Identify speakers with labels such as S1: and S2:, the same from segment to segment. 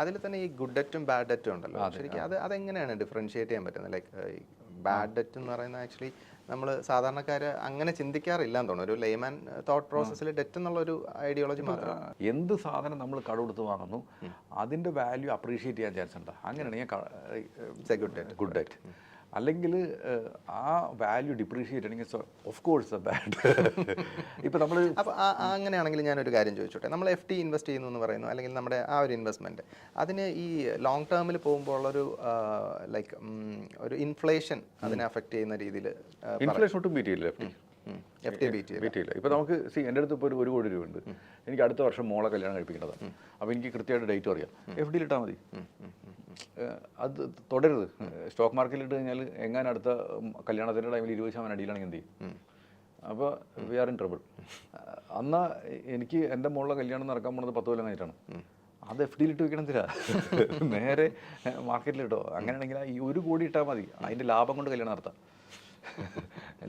S1: അതിൽ തന്നെ ഈ ഗുഡ് ഡെറ്റും ബാഡ് ഡെറ്റും ഉണ്ടല്ലോ. ശരിക്കും അതെങ്ങനെയാണ് ഡിഫറൻഷിയേറ്റ് ചെയ്യാൻ പറ്റുന്നത്? ലൈക്ക് ബാഡ് ഡെറ്റ് എന്ന് പറയുന്നത് ആക്ച്വലി നമ്മൾ സാധാരണക്കാർ അങ്ങനെ ചിന്തിക്കാറില്ലാന്ന് തോന്നുന്നു. ഒരു ലെയ്മാൻ തോട്ട് പ്രോസസ്സിൽ ഡെറ്റ് എന്നുള്ളൊരു ഐഡിയോളജി മാത്രം.
S2: എന്ത് സാധനം നമ്മൾ കട കൊടുത്ത് വാങ്ങുന്നു അതിൻ്റെ വാല്യൂ അപ്രീഷിയേറ്റ് ചെയ്യാൻ ചാൻസ് ഉണ്ട്. അങ്ങനെയാണെങ്കിൽ ഗുഡ് ഡെറ്റ്. അല്ലെങ്കിൽ ആ വാല്യൂ ഡിപ്രീഷിയേറ്റ് ആണെങ്കിൽ ഓഫ് കോഴ്സ് ബാഡ്. ഇപ്പം നമ്മൾ
S1: അപ്പോൾ അങ്ങനെയാണെങ്കിൽ ഞാനൊരു കാര്യം ചോദിച്ചോട്ടെ. നമ്മൾ FD ഇൻവെസ്റ്റ് ചെയ്യുന്നു എന്ന് പറയുന്നു, അല്ലെങ്കിൽ നമ്മുടെ ആ ഒരു ഇൻവെസ്റ്റ്മെൻറ്റ് അതിന് ഈ ലോങ് ടേമിൽ പോകുമ്പോൾ ഉള്ളൊരു ലൈക്ക് ഒരു ഇൻഫ്ലേഷൻ അതിനെ അഫക്റ്റ് ചെയ്യുന്ന രീതിയിൽ
S2: ഇൻഫ്ലേഷൻ ഒട്ടും ബീറ്റ് ചെയ്യില്ല
S1: FD ബീറ്റ്
S2: ചെയ്യില്ല. ഇപ്പോൾ നമുക്ക് എൻ്റെ അടുത്ത് ഇപ്പോൾ ഒരു കോടി രൂപ ഉണ്ട്. എനിക്ക് അടുത്ത വർഷം മോളെ കല്യാണം കഴിപ്പിക്കേണ്ടതാണ്. അപ്പോൾ എനിക്ക് കൃത്യമായിട്ട് ഡേറ്റ് അറിയാം. FD ഇട്ടാൽ മതി. അത് തുടരുത്. സ്റ്റോക്ക് മാർക്കറ്റിൽ ഇട്ട് കഴിഞ്ഞാൽ എങ്ങനെ അടുത്ത കല്യാണത്തിൻ്റെ ടൈമിൽ 20% അടിയിലാണെങ്കിൽ എന്ത് ചെയ്യും? അപ്പോൾ വി ആർ ഇൻ ട്രബിൾ. അന്നാ എനിക്ക് എൻ്റെ മോളുടെ കല്യാണം നടക്കാൻ പോകുന്നത് 10 കൊല്ലം കഴിഞ്ഞിട്ടാണ്. അത് FD ഇട്ട് വെക്കണമെന്നില്ല, നേരെ മാർക്കറ്റിലിട്ടോ. അങ്ങനെയാണെങ്കിൽ ഈ 1 കോടി ഇട്ടാൽ മതി. അതിൻ്റെ ലാഭം കൊണ്ട് കല്യാണം നടത്താം.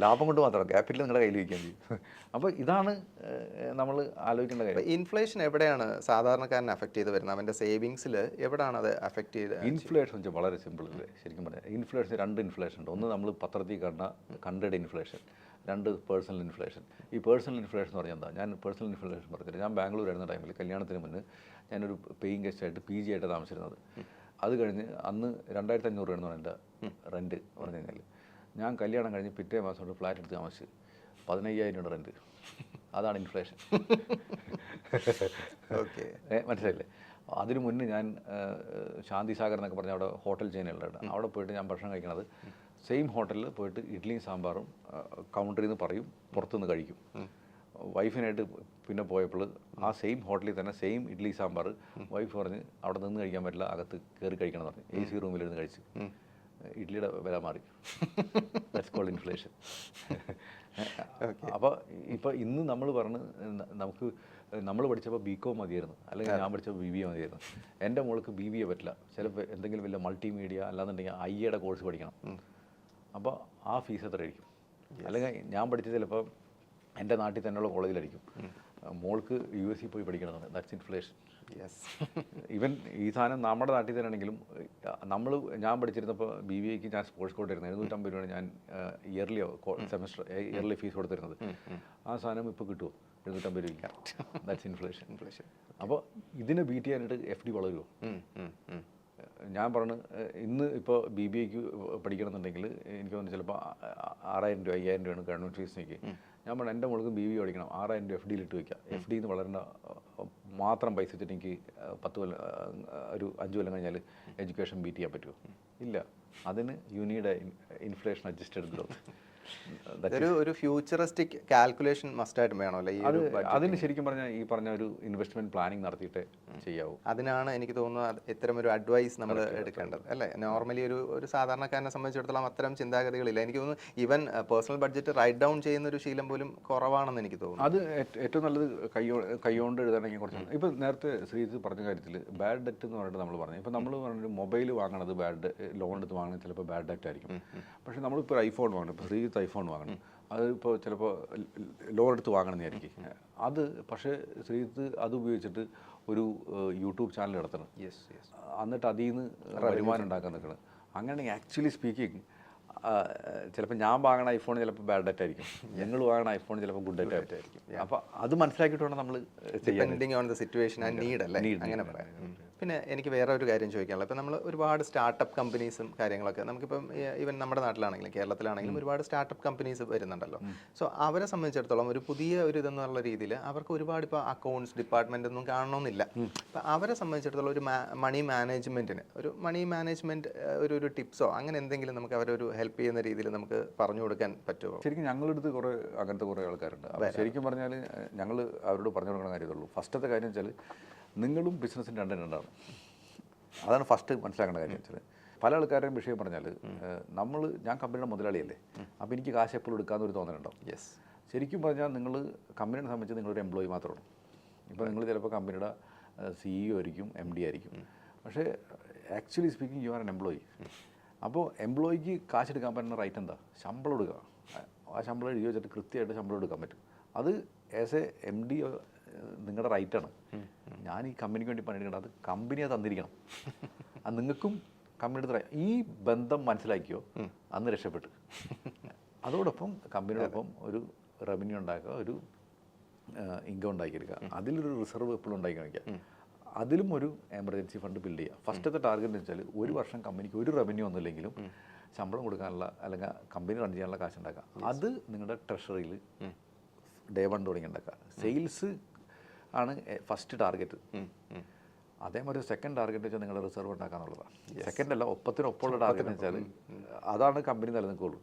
S2: ലാഭം കൊണ്ട് മാത്രം, ക്യാപിറ്റൽ നിങ്ങളുടെ കയ്യിൽ വയ്ക്കാൻ ചെയ്യും. അപ്പോൾ ഇതാണ് നമ്മൾ ആലോചിക്കേണ്ട കാര്യം.
S1: ഇൻഫ്ലേഷൻ എവിടെയാണ് സാധാരണക്കാരനെ അഫക്റ്റ് ചെയ്ത് വരുന്നത്? അവൻ്റെ സേവിങ്സിൽ എവിടെയാണ് അത് അഫക്റ്റ് ചെയ്ത്?
S2: ഇൻഫ്ലേഷൻ വെച്ചാൽ വളരെ സിമ്പിൾ അല്ലേ ശരിക്കും പറയാം. ഇൻഫ്ലേഷൻ 2 ഇൻഫ്ലേഷൻ ഉണ്ട്. ഒന്ന് നമ്മൾ പത്രത്തിൽ കണ്ടഡ് ഇൻഫ്ലേഷൻ, 2 പേഴ്സണൽ ഇൻഫ്ലേഷൻ. ഈ പേഴ്സണൽ ഇൻഫ്ലേഷൻ എന്ന് പറഞ്ഞാൽ എന്താ? ഞാൻ പേഴ്സണൽ ഇൻഫ്ലേഷൻ പറഞ്ഞില്ല. ഞാൻ ബാംഗ്ലൂർ ആയിരുന്ന ടൈമിൽ കല്യാണത്തിന് മുന്നേ ഞാനൊരു പേയിങ് ഗസ്റ്റായിട്ട് PG ആയിട്ട് താമസിച്ചിരുന്നത്. അത് കഴിഞ്ഞ് അന്ന് 2500 രൂപയാണ് എൻ്റെ റെൻറ്റ് പറഞ്ഞു കഴിഞ്ഞാൽ. ഞാൻ കല്യാണം കഴിഞ്ഞ് പിറ്റേ മാസം കൊണ്ട് ഫ്ലാറ്റ് എടുത്ത് താമസിച്ച് 15,000 രൂപ റെൻറ്റ്. അതാണ് ഇൻഫ്ലേഷൻ.
S1: ഓക്കെ,
S2: മനസ്സിലായില്ലേ? അതിനു മുന്നേ ഞാൻ ശാന്തി സാഗർ എന്നൊക്കെ പറഞ്ഞ അവിടെ ഹോട്ടൽ ചെയിനുകളുണ്ട്. അവിടെ പോയിട്ട് ഞാൻ ഭക്ഷണം കഴിക്കണത് സെയിം ഹോട്ടലിൽ പോയിട്ട് ഇഡ്ഡലിയും സാമ്പാറും കൗണ്ടറിൽ നിന്ന് പറയും, പുറത്തുനിന്ന് കഴിക്കും. വൈഫിനായിട്ട് പിന്നെ പോയപ്പോൾ ആ സെയിം ഹോട്ടലിൽ തന്നെ സെയിം ഇഡ്ഡലി സാമ്പാർ വൈഫ് പറഞ്ഞ് അവിടെ നിന്ന് കഴിക്കാൻ പറ്റില്ല, അകത്ത് കയറി കഴിക്കണം എന്ന് പറഞ്ഞു. AC റൂമിലിരുന്ന് കഴിച്ച് ഇഡ്ഡലിയുടെ വില മാറി. That's called inflation. അപ്പോൾ ഇപ്പോൾ ഇന്ന് നമ്മൾ പറഞ്ഞ് നമുക്ക് നമ്മൾ പഠിച്ചപ്പോൾ BCom മതിയായിരുന്നു, അല്ലെങ്കിൽ ഞാൻ പഠിച്ചപ്പോൾ BBA മതിയായിരുന്നു. എൻ്റെ മോൾക്ക് BBA പറ്റില്ല. ചിലപ്പോൾ എന്തെങ്കിലും വലിയ മൾട്ടിമീഡിയ അല്ലാന്നുണ്ടെങ്കിൽ IAയുടെ കോഴ്സ് പഠിക്കണം. അപ്പോൾ ആ ഫീസ് എത്രയായിരിക്കും? അല്ലെങ്കിൽ ഞാൻ പഠിച്ചത് ചിലപ്പോൾ എൻ്റെ നാട്ടിൽ തന്നെയുള്ള കോളേജിലായിരിക്കും. മോൾക്ക് US പോയി പഠിക്കണമെന്ന്. That's inflation.
S1: യെസ്.
S2: ഈവൻ ഈ സാധനം നമ്മുടെ നാട്ടിൽ തന്നെ ആണെങ്കിലും ഞാൻ പഠിച്ചിരുന്നപ്പോൾ BBAക്ക് ഞാൻ സ്പോർട്സ് കോട്ട ആയിരുന്നു. 750 രൂപയാണ് ഞാൻ ഇയർലി ഫീസ് കൊടുത്തിരുന്നത്. ആ സാധനം ഇപ്പോൾ കിട്ടുമോ? 750 രൂപ. That's inflation. അപ്പോൾ ഇതിനെ ബീറ്റ് ചെയ്യാനായിട്ട് FD വളരുമോ? ഞാൻ പറഞ്ഞു ഇന്ന് ഇപ്പോൾ BBAക്ക് പഠിക്കണമെന്നുണ്ടെങ്കിൽ എനിക്ക് തോന്നുന്നു ചിലപ്പോൾ 6000 രൂപ 5000 രൂപയാണ് ഗവൺമെൻറ് ഫീസ് നോക്കി. ഞാൻ പറഞ്ഞു എൻ്റെ മോൾക്ക് BBA പഠിക്കണം, 6000 രൂപ FD ഇട്ട് വയ്ക്കുക. FD എന്ന് വളരേണ്ട മാത്രം പൈസ വെച്ചിട്ട് എനിക്ക് 10 കൊല്ലം ഒരു 5 കൊല്ലം കഴിഞ്ഞാൽ എഡ്യൂക്കേഷൻ ബീറ്റ് ചെയ്യാൻ പറ്റുമോ? ഇല്ല. അതിന് യൂണിയുടെ ഇൻഫ്ലേഷൻ അഡ്ജസ്റ്റഡ് ഗ്രോത്ത്.
S1: ഒരു ഫ്യൂച്ചറിസ്റ്റിക് കാൽക്കുലേഷൻ മസ്റ്റായിട്ട് വേണമല്ലോ ഈ ഒരു.
S2: അതിന് ശരിക്കും പറഞ്ഞാൽ ഈ പറഞ്ഞ ഒരു ഇൻവെസ്റ്റ്മെന്റ് പ്ലാനിങ് നടത്തിയിട്ട് ചെയ്യാവൂ.
S1: അതിനാണ് എനിക്ക് തോന്നുന്നത് ഇത്തരം ഒരു അഡ്വൈസ് നമ്മൾ എടുക്കേണ്ടത് അല്ലേ. നോർമലി ഒരു സാധാരണക്കാരനെ സംബന്ധിച്ചിടത്തോളം അത്തരം ചിന്താഗതികളില്ല. എനിക്ക് തോന്നുന്നു even personal budget write down ചെയ്യുന്ന ഒരു ശീലം പോലും കുറവാണെന്ന് എനിക്ക് തോന്നുന്നു.
S2: അത് ഏറ്റവും നല്ലത് കൈകൊണ്ട് എഴുതാനെങ്കിൽ കുറച്ച്. ഇപ്പം നേരത്തെ ശ്രീജിത്ത് പറഞ്ഞ കാര്യത്തിൽ ബാഡ് ഡെറ്റ് എന്ന് പറഞ്ഞിട്ട് നമ്മൾ പറഞ്ഞു. ഇപ്പം നമ്മൾ പറഞ്ഞൊരു മൊബൈൽ വാങ്ങണത് ലോൺ എടുത്ത് വാങ്ങുന്നത് ചിലപ്പോൾ ബാഡ് ഡെറ്റ് ആയിരിക്കും. പക്ഷേ നമ്മളിപ്പോൾ ഐഫോൺ വാങ്ങണം, ഇപ്പോൾ ശ്രീജിത്ത് ഐഫോൺ വാങ്ങണം, അതിപ്പോൾ ചിലപ്പോൾ ലോൺ എടുത്ത് വാങ്ങണമെന്നായിരിക്കും. അത് പക്ഷേ ശ്രീജിത്ത് അത് ഉപയോഗിച്ചിട്ട് ഒരു യൂട്യൂബ് ചാനൽ നടത്തണം. എന്നിട്ട് അതിൽ നിന്ന് വരുമാനം ഉണ്ടാക്കാൻ നിൽക്കണം. അങ്ങനെയാണെങ്കിൽ ആക്ച്വലി സ്പീക്കിംഗ് ചിലപ്പോൾ ഞാൻ വാങ്ങണ ഐഫോൺ ചിലപ്പോൾ ബാഡ് ഡെറ്റ് ആയിരിക്കും, ഞങ്ങൾ വാങ്ങണ ഐഫോൺ ചിലപ്പോൾ ഗുഡ് ഡെറ്റ് ആയിരിക്കും. അപ്പോൾ അത് മനസ്സിലാക്കിയിട്ട് വേണം നമ്മൾ
S1: depending on the situation and need അല്ലേ, അങ്ങനെ പറയാം. പിന്നെ എനിക്ക് വേറെ ഒരു കാര്യം ചോദിക്കാനുള്ളത്, ഇപ്പോൾ നമ്മൾ ഒരുപാട് സ്റ്റാർട്ടപ്പ് കമ്പനീസും കാര്യങ്ങളൊക്കെ നമുക്കിപ്പം ഈവൻ നമ്മുടെ നാട്ടിലാണെങ്കിലും കേരളത്തിലാണെങ്കിലും ഒരുപാട് സ്റ്റാർട്ടപ്പ് കമ്പനീസ് വരുന്നുണ്ടല്ലോ. സോ അവരെ സംബന്ധിച്ചിടത്തോളം ഒരു പുതിയ ഒരു ഇതെന്നുള്ള രീതിയിൽ അവർക്ക് ഒരുപാട് ഇപ്പോൾ അക്കൗണ്ട്സ് ഡിപ്പാർട്ട്മെൻ്റ് ഒന്നും കാണണമെന്നില്ല. അപ്പോൾ അവരെ സംബന്ധിച്ചിടത്തോളം ഒരു മണി മാനേജ്മെൻറ്റിന് ഒരു ടിപ്സോ അങ്ങനെ എന്തെങ്കിലും നമുക്ക് അവരൊരു ഹെൽപ്പ് ചെയ്യുന്ന രീതിയിൽ നമുക്ക് പറഞ്ഞു കൊടുക്കാൻ പറ്റുമോ?
S2: ശരിക്കും ഞങ്ങളടുത്ത് അങ്ങനത്തെ കുറേ ആൾക്കാരുണ്ട്. ശരിക്കും പറഞ്ഞാൽ ഞങ്ങൾ അവരോട് പറഞ്ഞു കൊടുക്കുന്ന കാര്യമുള്ളൂ. ഫസ്റ്റത്തെ കാര്യം വെച്ചാൽ നിങ്ങളും ബിസിനസ്സിന് രണ്ടാണ്. അതാണ് ഫസ്റ്റ് മനസ്സിലാക്കേണ്ട കാര്യം വെച്ചാൽ. പല ആൾക്കാരുടെയും വിഷയം പറഞ്ഞാൽ ഞാൻ കമ്പനിയുടെ മുതലാളിയല്ലേ, അപ്പോൾ എനിക്ക് കാശ് എപ്പോഴും എടുക്കാമെന്നൊരു തോന്നലുണ്ടാവും. ശരിക്കും പറഞ്ഞാൽ നിങ്ങൾ കമ്പനിയെ സംബന്ധിച്ച് നിങ്ങളൊരു എംപ്ലോയി മാത്രമാണ്. ഇപ്പോൾ നിങ്ങൾ ചിലപ്പോൾ കമ്പനിയുടെ CEO ആയിരിക്കും, MD ആയിരിക്കും, പക്ഷേ actually speaking you are N employee. അപ്പോൾ എംപ്ലോയിക്ക് കാശ് എടുക്കാൻ പറ്റുന്ന റൈറ്റ് എന്താ? ശമ്പളം എടുക്കുക. ആ ശമ്പളം എഴുതി വെച്ചിട്ട് കൃത്യമായിട്ട് ശമ്പളം എടുക്കാൻ പറ്റും. അത് ആസ് എ MD നിങ്ങളുടെ റൈറ്റാണ്. ഞാൻ ഈ കമ്പനിക്ക് വേണ്ടി പണിയെടുക്കണം, അത് കമ്പനി അത് തന്നിരിക്കണം. അത് നിങ്ങൾക്കും കമ്പനിയുടെ തരാം. ഈ ബന്ധം മനസ്സിലാക്കിയോ അന്ന് രക്ഷപ്പെട്ടു. അതോടൊപ്പം കമ്പനിയോടൊപ്പം ഒരു റവന്യൂ ഉണ്ടാക്കുക, ഒരു ഇൻകം ഉണ്ടാക്കിയെടുക്കുക, അതിലൊരു റിസർവ് എപ്പോഴും ഉണ്ടാക്കി കാണിക്കുക, അതിലും ഒരു എമർജൻസി ഫണ്ട് ബിൽഡ് ചെയ്യുക. ഫസ്റ്റത്തെ ടാർഗറ്റ് എന്ന് വെച്ചാൽ ഒരു വർഷം കമ്പനിക്ക് ഒരു റവന്യൂ ഒന്നുമില്ലെങ്കിലും ശമ്പളം കൊടുക്കാനുള്ള അല്ലെങ്കിൽ കമ്പനി റൺ ചെയ്യാനുള്ള കാശ് ഉണ്ടാക്കുക. അത് നിങ്ങളുടെ ട്രഷറിയിൽ ഡേ 1 തുടങ്ങി ഉണ്ടാക്കുക. സെയിൽസ് ആണ് ഫസ്റ്റ് ടാർഗറ്റ്. അതേമാതിരി സെക്കൻഡ് ടാർഗറ്റ് വെച്ചാൽ നിങ്ങളുടെ റിസർവ് ഉണ്ടാക്കുക എന്നുള്ളതാണ്. സെക്കൻഡ് അല്ല, ഒപ്പത്തിനൊപ്പമുള്ള ടാർഗറ്റ് എന്ന് വെച്ചാൽ അതാണ് കമ്പനി നിലനിൽക്കുള്ളൂ.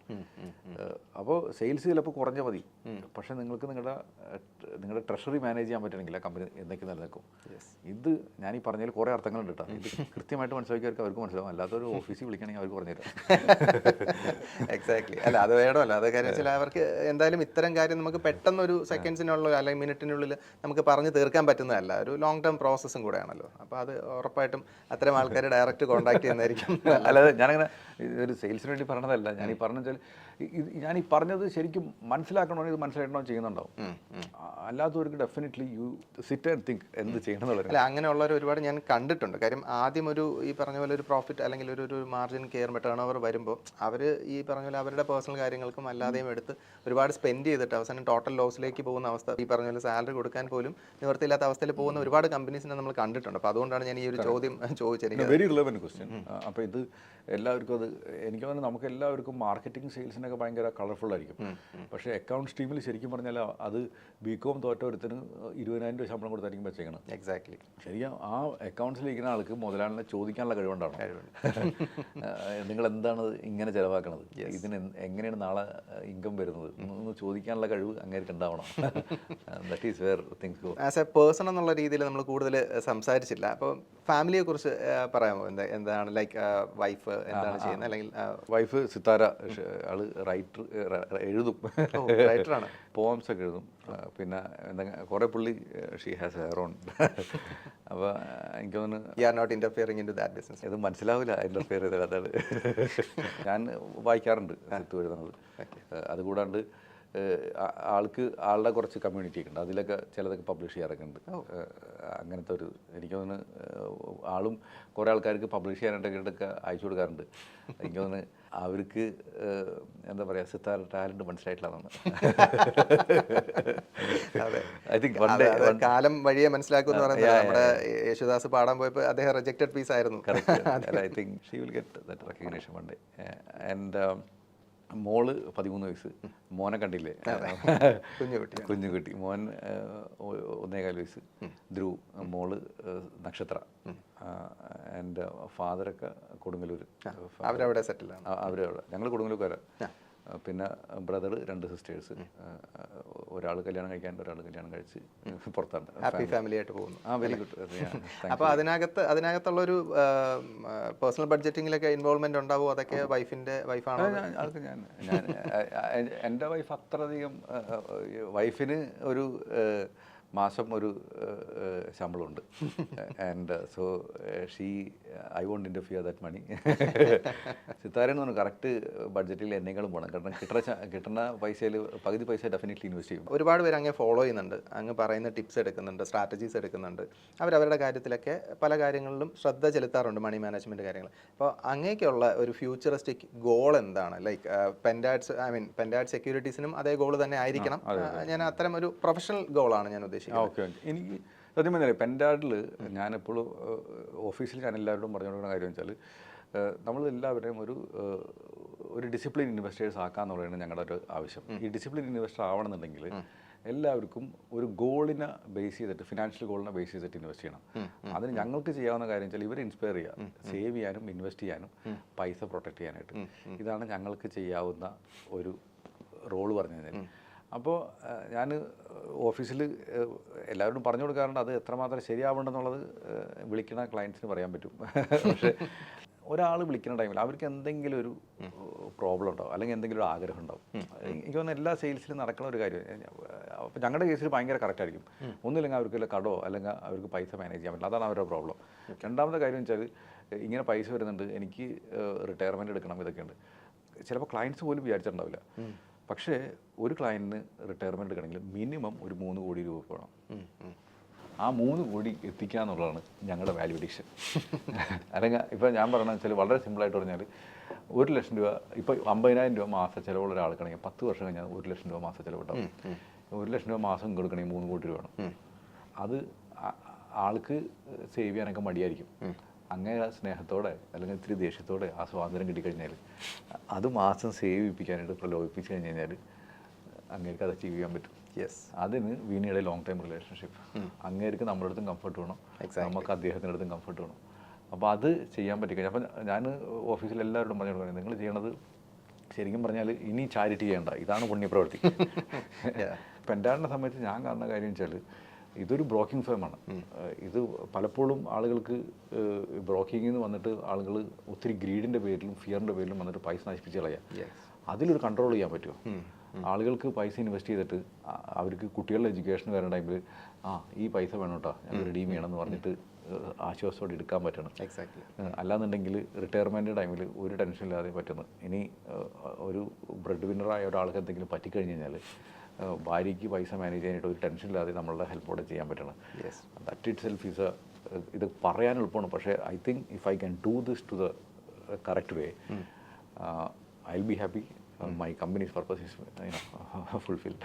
S2: അപ്പോൾ സെയിൽസ് ചിലപ്പോൾ കുറഞ്ഞ മതി, പക്ഷേ നിങ്ങൾക്ക് നിങ്ങളുടെ ട്രഷറി മാനേജ് ചെയ്യാൻ പറ്റണമെങ്കിൽ ആ കമ്പനി എന്തൊക്കെ നിലനിൽക്കും. ഇത് ഞാൻ ഈ പറഞ്ഞതിൽ കുറേ അർത്ഥങ്ങളുണ്ട് കേട്ടോ. ഇത് കൃത്യമായിട്ട് മനസ്സിലാക്കിയവർക്ക് അവർക്ക് മനസ്സിലാവും. അല്ലാത്തൊരു ഓഫീസിൽ വിളിക്കണമെങ്കിൽ അവർക്ക് പറഞ്ഞുതരാം.
S1: എക്സാക്ട്ലി. അല്ല, അത് വേണമല്ലോ. അത് കാര്യം വെച്ചാൽ അവർക്ക് എന്തായാലും ഇത്തരം കാര്യം നമുക്ക് പെട്ടെന്നൊരു സെക്കൻഡ്സിനുള്ള അല്ലെങ്കിൽ മിനിറ്റിനുള്ളിൽ നമുക്ക് പറഞ്ഞു തീർക്കാൻ പറ്റുന്നതല്ല. ഒരു ലോങ് ടേം പ്രോസസ്സും കൂടെയാണല്ലോ. അപ്പോൾ അത് ഉറപ്പായിട്ടും അത്തരം ആൾക്കാർ ഡയറക്റ്റ് കോൺടാക്ട് ചെയ്യുന്നതായിരിക്കും.
S2: അല്ലാതെ ഞാനങ്ങനെ ഒരു സെയിൽസിന് വേണ്ടി പറഞ്ഞതല്ല. ഞാൻ ഈ പറഞ്ഞാൽ ഞാൻ ഈ പറഞ്ഞത് ശരിക്കും മനസ്സിലാക്കണോ, ഇത് മനസ്സിലാക്കണോ ചെയ്യുന്നുണ്ടാവും. അല്ലാത്തവർക്ക് definitely you sit and think എന്ത് ചെയ്യണം എന്നുള്ളത്.
S1: അല്ല, അങ്ങനെയുള്ളവർ ഒരുപാട് ഞാൻ കണ്ടിട്ടുണ്ട്. കാര്യം ആദ്യം ഈ പറഞ്ഞ പോലെ ഒരു പ്രോഫിറ്റ് അല്ലെങ്കിൽ ഒരു മാർജിൻ കെയർ ടേൺ ഓവർ വരുമ്പോൾ അവർ ഈ പറഞ്ഞ പോലെ അവരുടെ പേഴ്സണൽ കാര്യങ്ങൾക്കും അല്ലാതെയും എടുത്ത് ഒരുപാട് സ്പെൻഡ് ചെയ്തിട്ട് അവസാനം ടോട്ടൽ ലോസിലേക്ക് പോകുന്ന അവസ്ഥ, ഈ പറഞ്ഞ പോലെ സാലറി കൊടുക്കാൻ പോലും നിവൃത്തിയില്ലാത്ത അവസ്ഥയിൽ പോകുന്ന ഒരുപാട് കമ്പനീസിനെ നമ്മൾ കണ്ടിട്ടുണ്ട്. അപ്പോൾ അതുകൊണ്ടാണ് ഞാൻ ഈ ഒരു ചോദ്യം ചോദിച്ചത്.
S2: Very relevant question. അപ്പോൾ ഇത് എല്ലാവർക്കും അത് എനിക്ക് തോന്നുന്നു നമുക്ക് എല്ലാവർക്കും മാർക്കറ്റിംഗ് സെയിൽസിനൊക്കെ ഭയങ്കര കളർഫുൾ ആയിരിക്കും. പക്ഷേ അക്കൗണ്ട്സ് ടീമിൽ ശരിക്കും പറഞ്ഞാൽ അത് ബികോം തോറ്റ ഒരുത്തിന് 20,000 രൂപ ശമ്പളം കൊടുത്തായിരിക്കും വെച്ചേക്കണം.
S1: എക്സാക്ട്ലി. ശരിക്കും
S2: ആ അക്കൗണ്ട്സിലിരിക്കുന്ന ആൾക്ക് മുതലാളിനെ ചോദിക്കാനുള്ള കഴിവുണ്ടാണ്. നിങ്ങൾ എന്താണ് ഇങ്ങനെ ചിലവാക്കണത്, ഇതിന് എങ്ങനെയാണ് നാളെ ഇൻകം വരുന്നത് എന്ന് ചോദിക്കാനുള്ള കഴിവ് അങ്ങേർക്ക് ഉണ്ടാവണം. That is wear things go.
S1: As A person എന്നുള്ള രീതിയിൽ നമ്മൾ കൂടുതൽ സംസാരിച്ചില്ല. അപ്പോൾ ഫാമിലിയെ കുറിച്ച് പറയാമോ? എന്താണ് ലൈക്ക് വൈഫ് എന്താണ് ചെയ്യുന്നത്? അല്ലെങ്കിൽ
S2: വൈഫ് സിത്താര, ആള് എഴുതും,
S1: റൈറ്ററാണ്,
S2: പോംസ് ഒക്കെ എഴുതും. പിന്നെ എന്തെങ്കിലും കുറേ പുള്ളി ഷീ ഹാസ് ഹെയർ ഓൺ. അപ്പോൾ എനിക്ക് തോന്നുന്നു
S1: you are not interfering in to that business.
S2: ഇത് മനസ്സിലാവില്ല ഇന്റർഫിയർ ചെയ്തത്. അതാണ് ഞാൻ വായിക്കാറുണ്ട് സിത്തു എഴുതുന്നത്. അതുകൂടാണ്ട് ആളുടെ കുറച്ച് കമ്മ്യൂണിറ്റി ഒക്കെ ഉണ്ട്, അതിലൊക്കെ ചിലതൊക്കെ പബ്ലിഷ് ചെയ്യാറൊക്കെ ഉണ്ട്. അങ്ങനത്തെ ഒരു എനിക്ക് തോന്നുന്നു ആളും കുറേ ആൾക്കാർക്ക് പബ്ലിഷ് ചെയ്യാനായിട്ടൊക്കെ അയച്ചു കൊടുക്കാറുണ്ട്. എനിക്ക് തോന്നുന്നു അവർക്ക് എന്താ പറയുക, സിത്താര ടാലൻറ്റ് മനസ്സിലായിട്ടില്ലെന്നാണ്. ഐ തിങ്ക്
S1: കാലം വഴിയെ മനസ്സിലാക്കുമെന്ന് പറയുന്നത്. നമ്മുടെ യേശുദാസ് പാടാൻ പോയപ്പോൾ അദ്ദേഹം റിജക്റ്റഡ് പീസ് ആയിരുന്നു.
S2: I think she will get that recognition one day. And മോള് 13 വയസ്സ്, മോനെ കണ്ടില്ലേ, കുഞ്ഞുകുട്ടി. മോൻ 1.25 വയസ്സ്, ധ്രുവ്. മോള് നക്ഷത്ര. എൻ്റെ ഫാദറൊക്കെ കൊടുങ്ങല്ലൂർ.
S1: അവരവിടെ സെറ്റിലാണ്.
S2: അവരവിടെ, ഞങ്ങൾ കൊടുങ്ങല്ലൂർക്കാരാണ്. പിന്നെ ബ്രദർ, 2 സിസ്റ്റേഴ്സ്. ഒരാൾ കല്യാണം കഴിക്കാണ്ട്, ഒരാൾ കല്യാണം കഴിച്ച് പുറത്താണ്.
S1: ഹാപ്പി ഫാമിലി ആയിട്ട് പോകുന്നു.
S2: Very good.
S1: അപ്പോൾ അതിനകത്തുള്ളൊരു പേഴ്സണൽ ബഡ്ജറ്റിങ്ങിലൊക്കെ ഇൻവോൾവ്മെന്റ് ഉണ്ടാവും. അതൊക്കെ വൈഫാണോ?
S2: അതൊക്കെ ഞാൻ എൻ്റെ വൈഫ് അത്രയധികം, വൈഫിന് ഒരു മാസം ഒരു ശമ്പളമുണ്ട്. And so I won't interfere that money. സിത്താരെന്ന് പറഞ്ഞു കറക്റ്റ് ബഡ്ജറ്റിൽ എന്നേക്കാളും പോകണം. കാരണം കിട്ടുന്ന പൈസയിൽ പകുതി പൈസ ഡെഫിനറ്റ്ലി ഇൻവെസ്റ്റ് ചെയ്യും.
S1: ഒരുപാട് പേര് അങ്ങ് ഫോളോ ചെയ്യുന്നുണ്ട്, അങ്ങ് പറയുന്ന ടിപ്സ് എടുക്കുന്നുണ്ട്, സ്ട്രാറ്റജീസ് എടുക്കുന്നുണ്ട്. അവരവരുടെ കാര്യത്തിലൊക്കെ പല കാര്യങ്ങളിലും ശ്രദ്ധ ചെലുത്താറുണ്ട്, മണി മാനേജ്മെൻറ്റ് കാര്യങ്ങൾ. അപ്പോൾ അങ്ങേക്കുള്ള ഒരു ഫ്യൂച്ചറിസ്റ്റിക് ഗോൾ എന്താണ്? ലൈക്ക് പെൻഡാഡ് സെക്യൂരിറ്റീസിനും അതേ ഗോൾ തന്നെ ആയിരിക്കണം. ഞാൻ അത്തരം ഒരു പ്രൊഫഷണൽ ഗോളാണ് ഞാൻ ഉദ്ദേശിക്കുന്നത്.
S2: ഓക്കെ. എനിക്ക് സത്യം പറഞ്ഞാൽ പെൻഡാഡിൽ ഞാനെപ്പോഴും ഓഫീസിൽ ഞാൻ എല്ലാവരോടും പറഞ്ഞു കൊടുക്കുന്ന കാര്യം വെച്ചാൽ നമ്മൾ എല്ലാവരെയും ഒരു ഡിസിപ്ലിൻ ഇൻവെസ്റ്റേഴ്സ് ആക്കാന്നുള്ളതാണ് ഞങ്ങളുടെ ഒരു ആവശ്യം. ഈ ഡിസിപ്ലിൻ ഇൻവെസ്റ്റർ ആവണമെന്നുണ്ടെങ്കിൽ എല്ലാവർക്കും ഒരു ഗോളിനെ ബേസ് ചെയ്തിട്ട്, ഫിനാൻഷ്യൽ ഗോളിനെ ബേസ് ചെയ്തിട്ട് ഇൻവെസ്റ്റ് ചെയ്യണം. അതിന് ഞങ്ങൾക്ക് ചെയ്യാവുന്ന കാര്യം വെച്ചാൽ ഇവരെ ഇൻസ്പയർ ചെയ്യുക, സേവ് ചെയ്യാനും ഇൻവെസ്റ്റ് ചെയ്യാനും പൈസ പ്രൊട്ടക്ട് ചെയ്യാനായിട്ട്. ഇതാണ് ഞങ്ങൾക്ക് ചെയ്യാവുന്ന ഒരു റോള് പറഞ്ഞു കഴിഞ്ഞാൽ. അപ്പോൾ ഞാൻ ഓഫീസിൽ എല്ലാവരോടും പറഞ്ഞു കൊടുക്കാറുണ്ട്. അത് എത്രമാത്രം ശരിയാവേണ്ടെന്നുള്ളത് വിളിക്കുന്ന ക്ലയൻസിന് പറയാൻ പറ്റും. പക്ഷേ ഒരാൾ വിളിക്കുന്ന ടൈമിൽ അവർക്ക് എന്തെങ്കിലും ഒരു പ്രോബ്ലം ഉണ്ടാവും, അല്ലെങ്കിൽ എന്തെങ്കിലും ഒരു ആഗ്രഹം ഉണ്ടാവും. എനിക്ക് തോന്നുന്നു എല്ലാ സെയിൽസിലും നടക്കുന്ന ഒരു കാര്യം. അപ്പോൾ ഞങ്ങളുടെ കേസിൽ ഭയങ്കര കറക്റ്റ് ആയിരിക്കും. ഒന്നുമില്ലെങ്കിൽ അവർക്ക് കടോ അല്ലെങ്കിൽ അവർക്ക് പൈസ മാനേജ് ചെയ്യാൻ പറ്റില്ല. അതാണ് അവരുടെ പ്രോബ്ലം. രണ്ടാമത്തെ കാര്യം വെച്ചാൽ ഇങ്ങനെ പൈസ വരുന്നുണ്ട്, എനിക്ക് റിട്ടയർമെൻറ്റ് എടുക്കണം, ഇതൊക്കെയുണ്ട്. ചിലപ്പോൾ ക്ലയൻസ് പോലും വിചാരിച്ചിട്ടുണ്ടാവില്ല. പക്ഷേ ഒരു ക്ലയൻറ്റിന് റിട്ടയർമെൻറ്റ് എടുക്കണമെങ്കിൽ മിനിമം ഒരു 3 കോടി രൂപ വേണം. ആ 3 കോടി എത്തിക്കുക എന്നുള്ളതാണ് ഞങ്ങളുടെ വാല്യൂ അഡീഷൻ. അല്ലെങ്കിൽ ഇപ്പോൾ ഞാൻ പറഞ്ഞതെന്ന് വെച്ചാൽ വളരെ സിമ്പിളായിട്ട് പറഞ്ഞാൽ 1 ലക്ഷം രൂപ ഇപ്പോൾ 50,000 രൂപ മാസ ചിലവുള്ള ഒരാൾക്കാണെങ്കിൽ 10 വർഷം കഴിഞ്ഞാൽ 1 ലക്ഷം രൂപ മാസ ചിലവുണ്ടാവും. 1 ലക്ഷം രൂപ മാസം കൊടുക്കണമെങ്കിൽ 3 കോടി രൂപ വേണം. അത് ആൾക്ക് സേവ് ചെയ്യാനൊക്കെ മടിയായിരിക്കും. അങ്ങനെ സ്നേഹത്തോടെ അല്ലെങ്കിൽ ഇത്തിരി ദേഷ്യത്തോടെ ആ സ്വാതന്ത്ര്യം കിട്ടിക്കഴിഞ്ഞാൽ അത് മാസം സേവ് ചെയ്യിപ്പിക്കാനായിട്ട് പ്രലോഭിപ്പിച്ച് കഴിഞ്ഞ് കഴിഞ്ഞാൽ അങ്ങേർക്ക് അത് അച്ചീവ് ചെയ്യാൻ പറ്റും. അതിന് വീണിയുടെ ലോങ് ടൈം റിലേഷൻഷിപ്പ്. അങ്ങേർക്ക് നമ്മുടെ അടുത്തും കംഫർട്ട് വേണം, നമുക്ക് അദ്ദേഹത്തിൻ്റെ അടുത്തും കംഫർട്ട് വേണം. അപ്പോൾ അത് ചെയ്യാൻ പറ്റിക്കഴിഞ്ഞാൽ അപ്പം ഞാൻ ഓഫീസിൽ എല്ലാവരോടും പറഞ്ഞു കൊടുക്കുന്നത് നിങ്ങൾ ചെയ്യണത് ശരിക്കും പറഞ്ഞാൽ ഇനി ചാരിറ്റി ചെയ്യേണ്ട, ഇതാണ് പുണ്യപ്രവൃത്തി. പെൻഡാറിനെ സംബന്ധിച്ച് ഞാൻ കാണുന്ന കാര്യം വെച്ചാൽ ഇതൊരു ബ്രോക്കിംഗ് ഫേമാണ്. ഇത് പലപ്പോഴും ആളുകൾക്ക് ബ്രോക്കിങ്ങിൽ നിന്ന് വന്നിട്ട് ആളുകൾ ഒത്തിരി ഗ്രീഡിൻ്റെ പേരിലും ഫിയറിൻ്റെ പേരിലും വന്നിട്ട് പൈസ നശിപ്പിച്ച് കളയാം. അതിലൊരു കൺട്രോൾ ചെയ്യാൻ പറ്റുമോ? ആളുകൾക്ക് പൈസ ഇൻവെസ്റ്റ് ചെയ്തിട്ട് അവർക്ക് കുട്ടികളുടെ എഡ്യൂക്കേഷൻ വരുന്ന ടൈമിൽ ഈ പൈസ വേണം കേട്ടോ, ഞങ്ങൾ റിഡീം ചെയ്യണമെന്ന് പറഞ്ഞിട്ട് ആശ്വാസത്തോടെ എടുക്കാൻ പറ്റണം. അല്ലാന്നുണ്ടെങ്കിൽ റിട്ടയർമെൻറ്റ് ടൈമിൽ ഒരു ടെൻഷൻ ഇല്ലാതെ പറ്റുന്നു. ഇനി ഒരു ബ്രെഡ് വിന്നറായ ഒരാൾക്ക് എന്തെങ്കിലും പറ്റിക്കഴിഞ്ഞ് കഴിഞ്ഞാൽ ഭാര്യയ്ക്ക് പൈസ മാനേജ് ചെയ്യാനായിട്ട് ഒരു ടെൻഷൻ ഇല്ലാതെ നമ്മളുടെ ഹെൽപ്പോടെ ചെയ്യാൻ പറ്റണം. ദാറ്റ് ഇറ്റ് സെൽഫ് ഈസ് ഇത് പറയാൻ എളുപ്പമാണ്. പക്ഷേ I think if I can do this to the correct way I will be happy. My company's purpose is fulfilled.